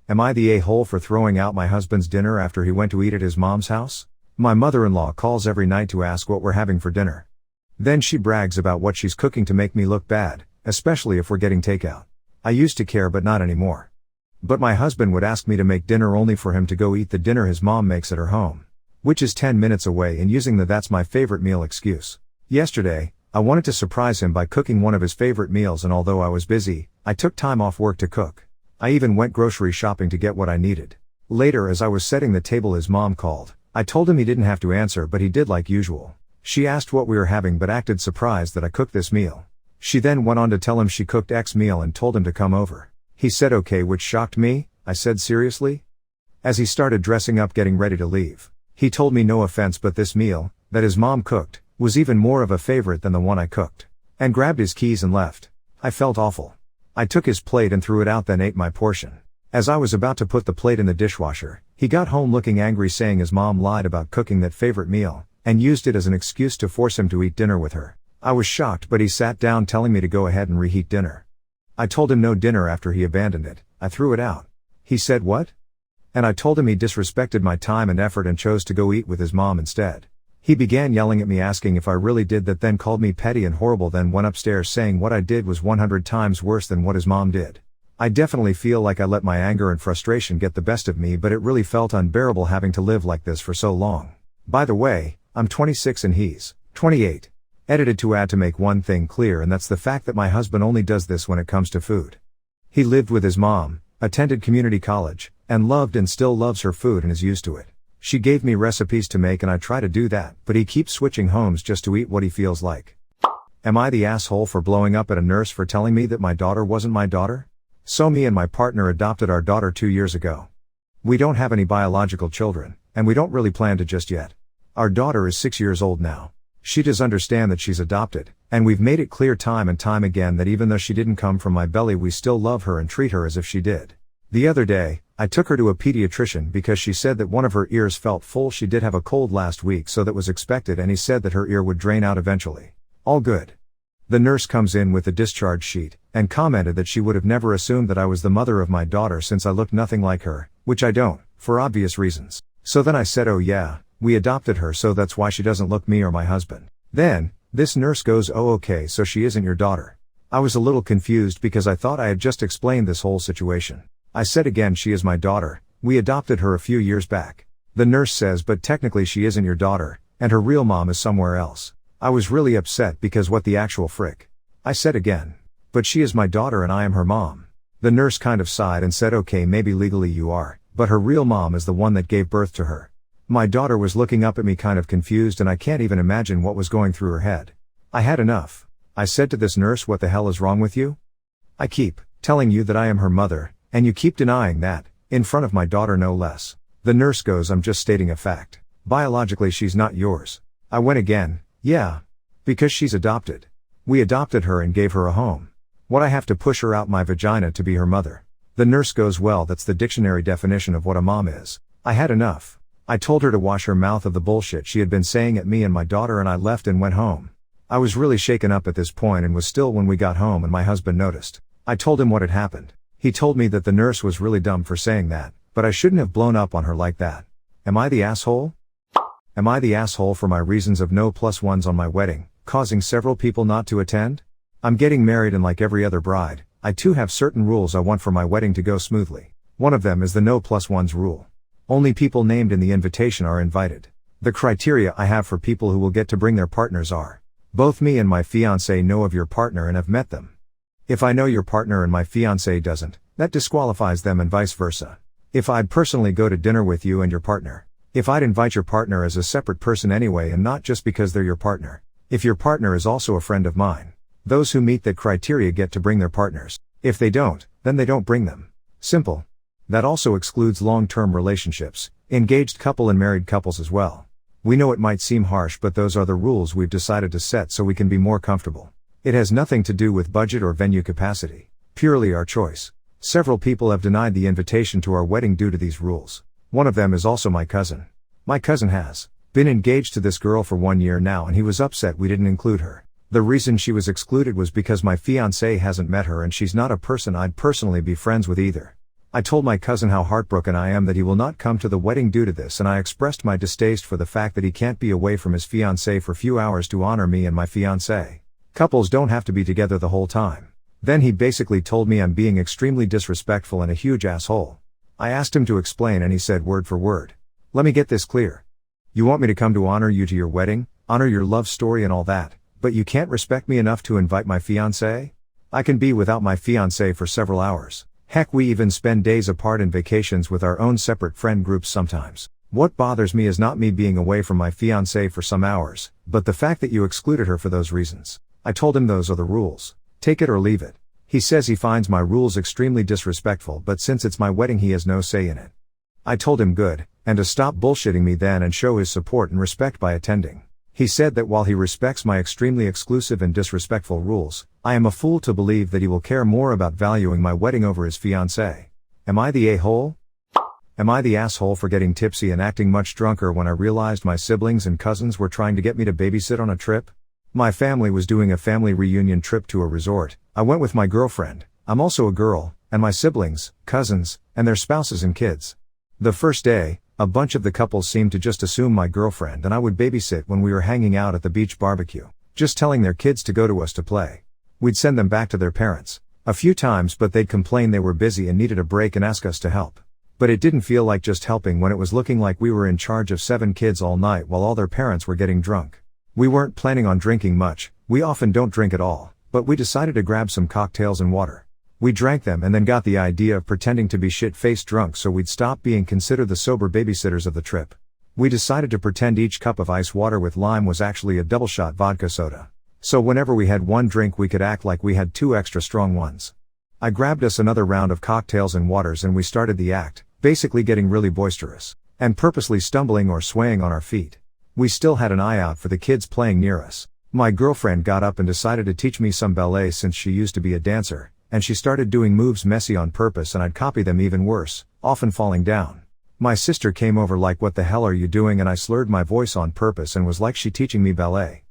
Am I the a-hole for throwing out my husband's dinner after he went to eat at his mom's house? My mother-in-law calls every night to ask what we're having for dinner. Then she brags about what she's cooking to make me look bad, especially if we're getting takeout. I used to care but not anymore. But my husband would ask me to make dinner only for him to go eat the dinner his mom makes at her home, which is 10 minutes away, and using the "that's my favorite meal" excuse. Yesterday, I wanted to surprise him by cooking one of his favorite meals, and although I was busy, I took time off work to cook. I even went grocery shopping to get what I needed. Later, as I was setting the table, his mom called. I told him he didn't have to answer, but he did like usual. She asked what we were having but acted surprised that I cooked this meal. She then went on to tell him she cooked X meal and told him to come over. He said okay, which shocked me. I said, seriously? As he started dressing up getting ready to leave, he told me no offense but this meal, that his mom cooked, was even more of a favorite than the one I cooked. And grabbed his keys and left. I felt awful. I took his plate and threw it out, then ate my portion. As I was about to put the plate in the dishwasher, he got home looking angry, saying his mom lied about cooking that favorite meal, and used it as an excuse to force him to eat dinner with her. I was shocked, but he sat down telling me to go ahead and reheat dinner. I told him no dinner after he abandoned it. I threw it out. He said what? And I told him he disrespected my time and effort and chose to go eat with his mom instead. He began yelling at me, asking if I really did that, then called me petty and horrible, then went upstairs saying what I did was 100 times worse than what his mom did. I definitely feel like I let my anger and frustration get the best of me, but it really felt unbearable having to live like this for so long. By the way, I'm 26 and he's 28. Edited to add to make one thing clear, and that's the fact that my husband only does this when it comes to food. He lived with his mom, attended community college, and loved and still loves her food and is used to it. She gave me recipes to make and I try to do that, but he keeps switching homes just to eat what he feels like. Am I the asshole for blowing up at a nurse for telling me that my daughter wasn't my daughter? So me and my partner adopted our daughter 2 years ago. We don't have any biological children, and we don't really plan to just yet. Our daughter is 6 years old now. She does understand that she's adopted, and we've made it clear time and time again that even though she didn't come from my belly, we still love her and treat her as if she did. The other day, I took her to a pediatrician because she said that one of her ears felt full. She did have a cold last week, so that was expected, and he said that her ear would drain out eventually. All good. The nurse comes in with the discharge sheet, and commented that she would have never assumed that I was the mother of my daughter since I looked nothing like her, which I don't, for obvious reasons. So then I said, oh yeah, we adopted her, so that's why she doesn't look me or my husband. Then, this nurse goes, oh okay, so she isn't your daughter. I was a little confused because I thought I had just explained this whole situation. I said again, she is my daughter, we adopted her a few years back. The nurse says, but technically she isn't your daughter, and her real mom is somewhere else. I was really upset because what the actual frick? I said again. But she is my daughter and I am her mom. The nurse kind of sighed and said, okay, maybe legally you are, but her real mom is the one that gave birth to her. My daughter was looking up at me kind of confused, and I can't even imagine what was going through her head. I had enough. I said to this nurse, what the hell is wrong with you? I keep telling you that I am her mother, and you keep denying that, in front of my daughter no less. The nurse goes, I'm just stating a fact. Biologically she's not yours. I went again, yeah. Because she's adopted. We adopted her and gave her a home. What, I have to push her out my vagina to be her mother? The nurse goes, well, that's the dictionary definition of what a mom is. I had enough. I told her to wash her mouth of the bullshit she had been saying at me and my daughter, and I left and went home. I was really shaken up at this point and was still when we got home and my husband noticed. I told him what had happened. He told me that the nurse was really dumb for saying that, but I shouldn't have blown up on her like that. Am I the asshole? Am I the asshole for my reasons of no plus ones on my wedding, causing several people not to attend? I'm getting married, and like every other bride, I too have certain rules I want for my wedding to go smoothly. One of them is the no plus ones rule. Only people named in the invitation are invited. The criteria I have for people who will get to bring their partners are: both me and my fiancé know of your partner and have met them. If I know your partner and my fiancé doesn't, that disqualifies them, and vice versa. If I'd personally go to dinner with you and your partner. If I'd invite your partner as a separate person anyway and not just because they're your partner. If your partner is also a friend of mine. Those who meet that criteria get to bring their partners. If they don't, then they don't bring them. Simple. That also excludes long-term relationships, engaged couple and married couples as well. We know it might seem harsh, but those are the rules we've decided to set so we can be more comfortable. It has nothing to do with budget or venue capacity. Purely our choice. Several people have denied the invitation to our wedding due to these rules. One of them is also my cousin. My cousin has been engaged to this girl for 1 year now, and he was upset we didn't include her. The reason she was excluded was because my fiancé hasn't met her and she's not a person I'd personally be friends with either. I told my cousin how heartbroken I am that he will not come to the wedding due to this, and I expressed my distaste for the fact that he can't be away from his fiancée for few hours to honor me and my fiancée. Couples don't have to be together the whole time. Then he basically told me I'm being extremely disrespectful and a huge asshole. I asked him to explain and he said word for word. Let me get this clear. You want me to come to honor you to your wedding, honor your love story and all that, but you can't respect me enough to invite my fiancé? I can be without my fiancé for several hours. Heck, we even spend days apart in vacations with our own separate friend groups sometimes. What bothers me is not me being away from my fiancée for some hours, but the fact that you excluded her for those reasons. I told him those are the rules. Take it or leave it. He says he finds my rules extremely disrespectful, but since it's my wedding he has no say in it. I told him good, and to stop bullshitting me then and show his support and respect by attending. He said that while he respects my extremely exclusive and disrespectful rules, I am a fool to believe that he will care more about valuing my wedding over his fiancée. Am I the a-hole? Am I the asshole for getting tipsy and acting much drunker when I realized my siblings and cousins were trying to get me to babysit on a trip? My family was doing a family reunion trip to a resort. I went with my girlfriend, I'm also a girl, and my siblings, cousins, and their spouses and kids. The first day, a bunch of the couples seemed to just assume my girlfriend and I would babysit when we were hanging out at the beach barbecue, just telling their kids to go to us to play. We'd send them back to their parents a few times, but they'd complain they were busy and needed a break and ask us to help. But it didn't feel like just helping when it was looking like we were in charge of 7 kids all night while all their parents were getting drunk. We weren't planning on drinking much, we often don't drink at all, but we decided to grab some cocktails and water. We drank them and then got the idea of pretending to be shit-faced drunk so we'd stop being considered the sober babysitters of the trip. We decided to pretend each cup of ice water with lime was actually a double-shot vodka soda. So whenever we had one drink we could act like we had 2 extra strong ones. I grabbed us another round of cocktails and waters and we started the act, basically getting really boisterous, and purposely stumbling or swaying on our feet. We still had an eye out for the kids playing near us. My girlfriend got up and decided to teach me some ballet since she used to be a dancer, and she started doing moves messy on purpose and I'd copy them even worse, often falling down. My sister came over like, what the hell are you doing, and I slurred my voice on purpose and was like, she teaching me ballet.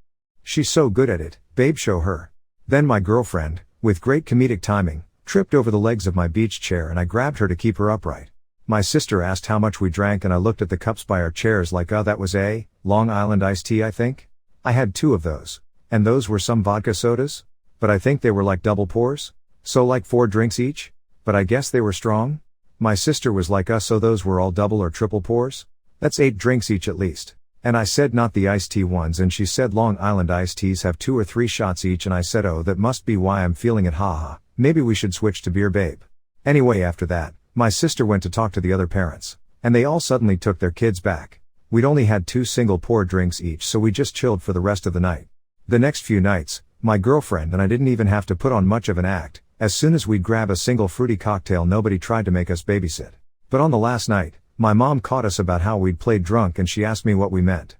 She's so good at it, babe, show her. Then my girlfriend, with great comedic timing, tripped over the legs of my beach chair and I grabbed her to keep her upright. My sister asked how much we drank and I looked at the cups by our chairs like, that was a Long Island iced tea I think? I had 2 of those. And those were some vodka sodas? But I think they were like double pours? So like 4 drinks each? But I guess they were strong? My sister was like, so those were all double or triple pours? That's 8 drinks each at least. And I said, not the iced tea ones, and she said Long Island iced teas have 2 or 3 shots each, and I said, oh, that must be why I'm feeling it, haha, maybe we should switch to beer, babe. Anyway, after that, my sister went to talk to the other parents, and they all suddenly took their kids back. We'd only had 2 single pour drinks each, so we just chilled for the rest of the night. The next few nights, my girlfriend and I didn't even have to put on much of an act. As soon as we'd grab a single fruity cocktail, nobody tried to make us babysit. But on the last night, my mom caught us about how we'd played drunk and she asked me what we meant.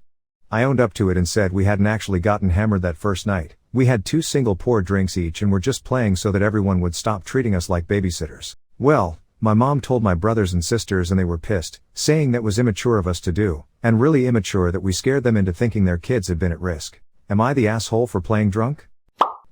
I owned up to it and said we hadn't actually gotten hammered that first night. We had 2 single pour drinks each and were just playing so that everyone would stop treating us like babysitters. Well, my mom told my brothers and sisters and they were pissed, saying that was immature of us to do, and really immature that we scared them into thinking their kids had been at risk. Am I the asshole for playing drunk?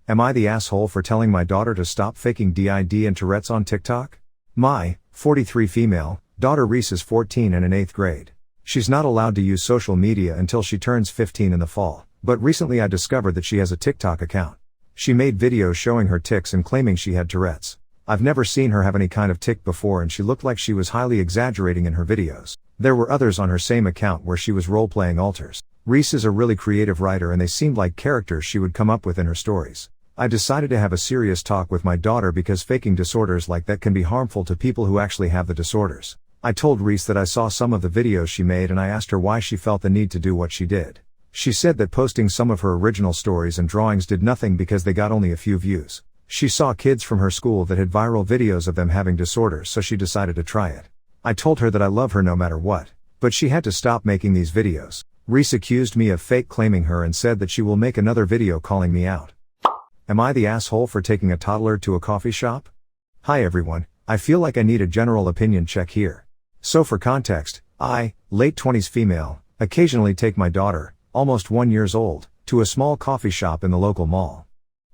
Am I the asshole for telling my daughter to stop faking DID and Tourette's on TikTok? My 43 female daughter Reese is 14 and in 8th grade. She's not allowed to use social media until she turns 15 in the fall, but recently I discovered that she has a TikTok account. She made videos showing her tics and claiming she had Tourette's. I've never seen her have any kind of tic before and she looked like she was highly exaggerating in her videos. There were others on her same account where she was role-playing alters. Reese is a really creative writer and they seemed like characters she would come up with in her stories. I decided to have a serious talk with my daughter because faking disorders like that can be harmful to people who actually have the disorders. I told Reese that I saw some of the videos she made and I asked her why she felt the need to do what she did. She said that posting some of her original stories and drawings did nothing because they got only a few views. She saw kids from her school that had viral videos of them having disorders, so she decided to try it. I told her that I love her no matter what, but she had to stop making these videos. Reese accused me of fake claiming her and said that she will make another video calling me out. Am I the asshole for taking a toddler to a coffee shop? Hi everyone, I feel like I need a general opinion check here. So for context, I, late 20s female, occasionally take my daughter, almost 1 year old, to a small coffee shop in the local mall.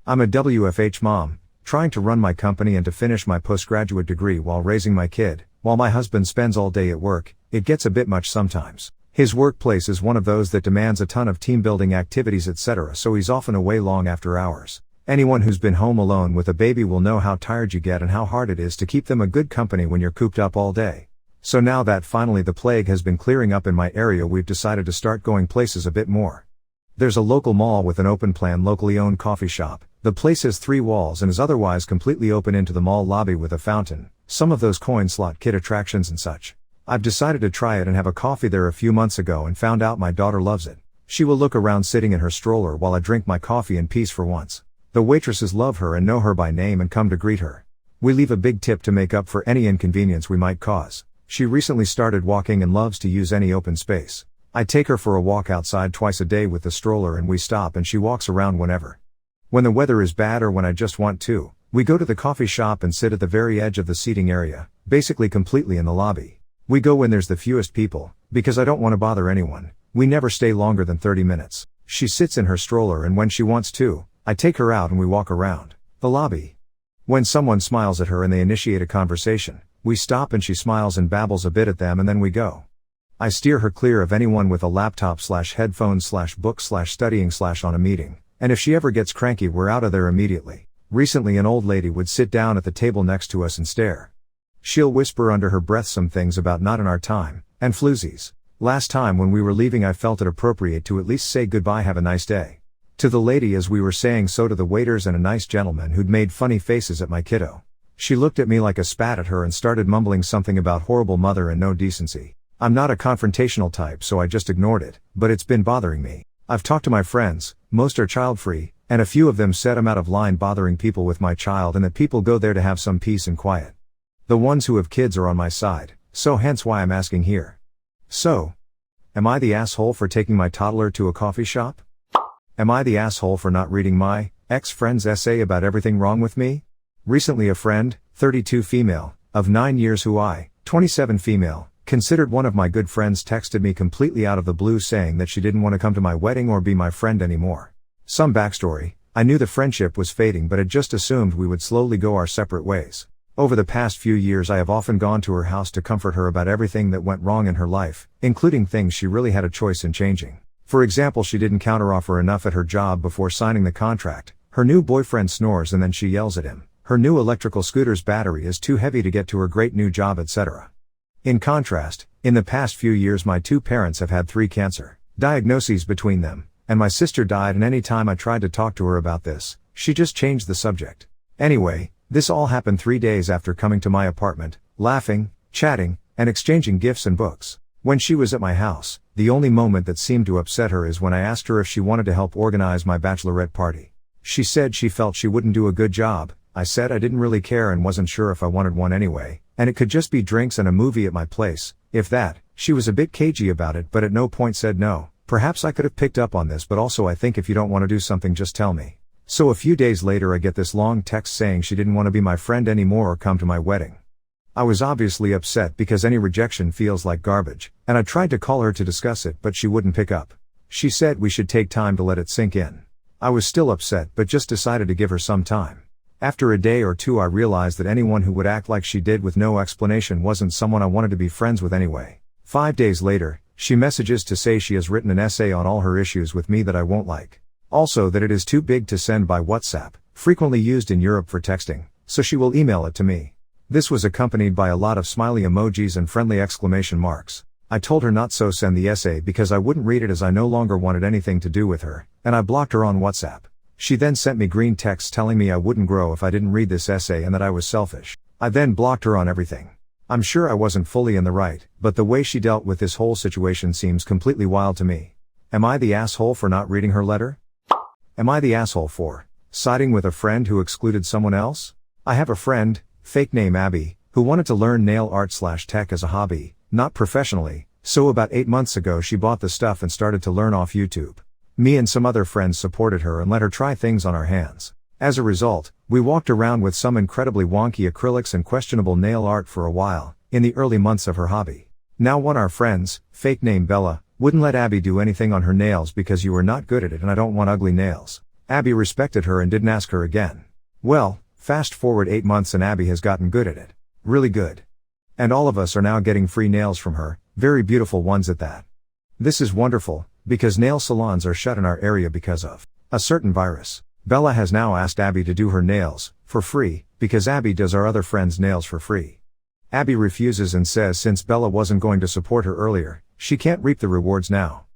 I'm a WFH mom, trying to run my company and to finish my postgraduate degree while raising my kid, while my husband spends all day at work. It gets a bit much sometimes. His workplace is one of those that demands a ton of team building activities etc., so he's often away long after hours. Anyone who's been home alone with a baby will know how tired you get and how hard it is to keep them a good company when you're cooped up all day. So now that finally the plague has been clearing up in my area, we've decided to start going places a bit more. There's a local mall with an open plan locally owned coffee shop. The place has 3 walls and is otherwise completely open into the mall lobby with a fountain, some of those coin slot kid attractions and such. I've decided to try it and have a coffee there a few months ago and found out my daughter loves it. She will look around sitting in her stroller while I drink my coffee in peace for once. The waitresses love her and know her by name and come to greet her. We leave a big tip to make up for any inconvenience we might cause. She recently started walking and loves to use any open space. I take her for a walk outside twice a day with the stroller and we stop and she walks around whenever. When the weather is bad or when I just want to, we go to the coffee shop and sit at the very edge of the seating area, basically completely in the lobby. We go when there's the fewest people, because I don't want to bother anyone. We never stay longer than 30 minutes. She sits in her stroller and when she wants to, I take her out and we walk around the lobby. When someone smiles at her and they initiate a conversation, we stop and she smiles and babbles a bit at them and then we go. I steer her clear of anyone with a laptop/headphones/book/studying/ on a meeting, and if she ever gets cranky we're out of there immediately. Recently an old lady would sit down at the table next to us and stare. She'll whisper under her breath some things about not in our time, and floozies. Last time when we were leaving I felt it appropriate to at least say goodbye, have a nice day to the lady as we were saying so to the waiters and a nice gentleman who'd made funny faces at my kiddo. She looked at me like I spat at her and started mumbling something about horrible mother and no decency. I'm not a confrontational type so I just ignored it, but it's been bothering me. I've talked to my friends, most are child-free, and a few of them said I'm out of line bothering people with my child and that people go there to have some peace and quiet. The ones who have kids are on my side, so hence why I'm asking here. So, am I the asshole for taking my toddler to a coffee shop? Am I the asshole for not reading my ex-friend's essay about everything wrong with me? Recently a friend, 32 female, of 9 years who I, 27 female, considered one of my good friends texted me completely out of the blue saying that she didn't want to come to my wedding or be my friend anymore. Some backstory, I knew the friendship was fading but had just assumed we would slowly go our separate ways. Over the past few years I have often gone to her house to comfort her about everything that went wrong in her life, including things she really had a choice in changing. For example, she didn't counteroffer enough at her job before signing the contract, her new boyfriend snores and then she yells at him, her new electrical scooter's battery is too heavy to get to her great new job etc. In contrast, in the past few years my 2 parents have had 3 cancer diagnoses between them, and my sister died, and any time I tried to talk to her about this, she just changed the subject. Anyway, this all happened 3 days after coming to my apartment, laughing, chatting, and exchanging gifts and books. When she was at my house, the only moment that seemed to upset her is when I asked her if she wanted to help organize my bachelorette party. She said she felt she wouldn't do a good job. I said I didn't really care and wasn't sure if I wanted one anyway, and it could just be drinks and a movie at my place, if that. She was a bit cagey about it but at no point said no. Perhaps I could have picked up on this, but also I think if you don't want to do something just tell me. So a few days later I get this long text saying she didn't want to be my friend anymore or come to my wedding. I was obviously upset because any rejection feels like garbage, and I tried to call her to discuss it but she wouldn't pick up. She said we should take time to let it sink in. I was still upset but just decided to give her some time. After a day or two I realized that anyone who would act like she did with no explanation wasn't someone I wanted to be friends with anyway. 5 days later, she messages to say she has written an essay on all her issues with me that I won't like. Also that it is too big to send by WhatsApp, frequently used in Europe for texting, so she will email it to me. This was accompanied by a lot of smiley emojis and friendly exclamation marks. I told her not so send the essay because I wouldn't read it as I no longer wanted anything to do with her, and I blocked her on WhatsApp. She then sent me green texts telling me I wouldn't grow if I didn't read this essay and that I was selfish. I then blocked her on everything. I'm sure I wasn't fully in the right, but the way she dealt with this whole situation seems completely wild to me. Am I the asshole for not reading her letter? Am I the asshole for siding with a friend who excluded someone else? I have a friend, fake name Abby, who wanted to learn nail art/tech as a hobby, not professionally, so about 8 months ago she bought the stuff and started to learn off YouTube. Me and some other friends supported her and let her try things on our hands. As a result, we walked around with some incredibly wonky acrylics and questionable nail art for a while, in the early months of her hobby. Now one of our friends, fake name Bella, wouldn't let Abby do anything on her nails because you were not good at it and I don't want ugly nails. Abby respected her and didn't ask her again. Well, Fast forward 8 months and Abby has gotten good at it. Really good. And all of us are now getting free nails from her, very beautiful ones at that. This is wonderful, because nail salons are shut in our area because of a certain virus. Bella has now asked Abby to do her nails, for free, because Abby does our other friends' nails for free. Abby refuses and says since Bella wasn't going to support her earlier, she can't reap the rewards now.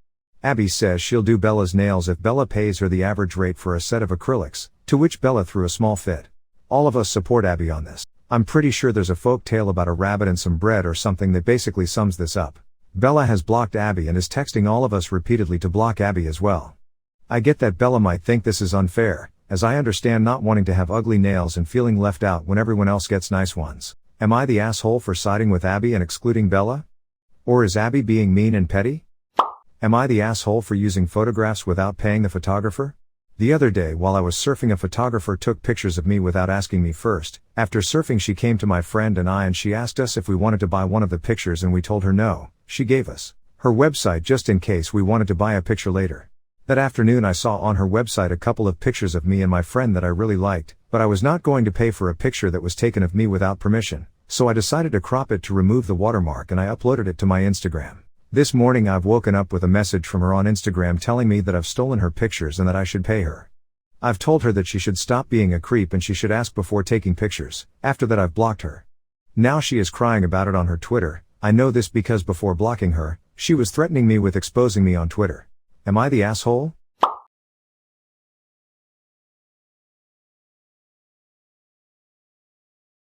Abby says she'll do Bella's nails if Bella pays her the average rate for a set of acrylics, to which Bella threw a small fit. All of us support Abby on this. I'm pretty sure there's a folk tale about a rabbit and some bread or something that basically sums this up. Bella has blocked Abby and is texting all of us repeatedly to block Abby as well. I get that Bella might think this is unfair, as I understand not wanting to have ugly nails and feeling left out when everyone else gets nice ones. Am I the asshole for siding with Abby and excluding Bella? Or is Abby being mean and petty? Am I the asshole for using photographs without paying the photographer? The other day while I was surfing, a photographer took pictures of me without asking me first. After surfing, she came to my friend and I and she asked us if we wanted to buy one of the pictures and we told her no. She gave us her website just in case we wanted to buy a picture later. That afternoon I saw on her website a couple of pictures of me and my friend that I really liked, but I was not going to pay for a picture that was taken of me without permission, so I decided to crop it to remove the watermark and I uploaded it to my Instagram. This morning I've woken up with a message from her on Instagram telling me that I've stolen her pictures and that I should pay her. I've told her that she should stop being a creep and she should ask before taking pictures. After that I've blocked her. Now she is crying about it on her Twitter. I know this because before blocking her, she was threatening me with exposing me on Twitter. Am I the asshole?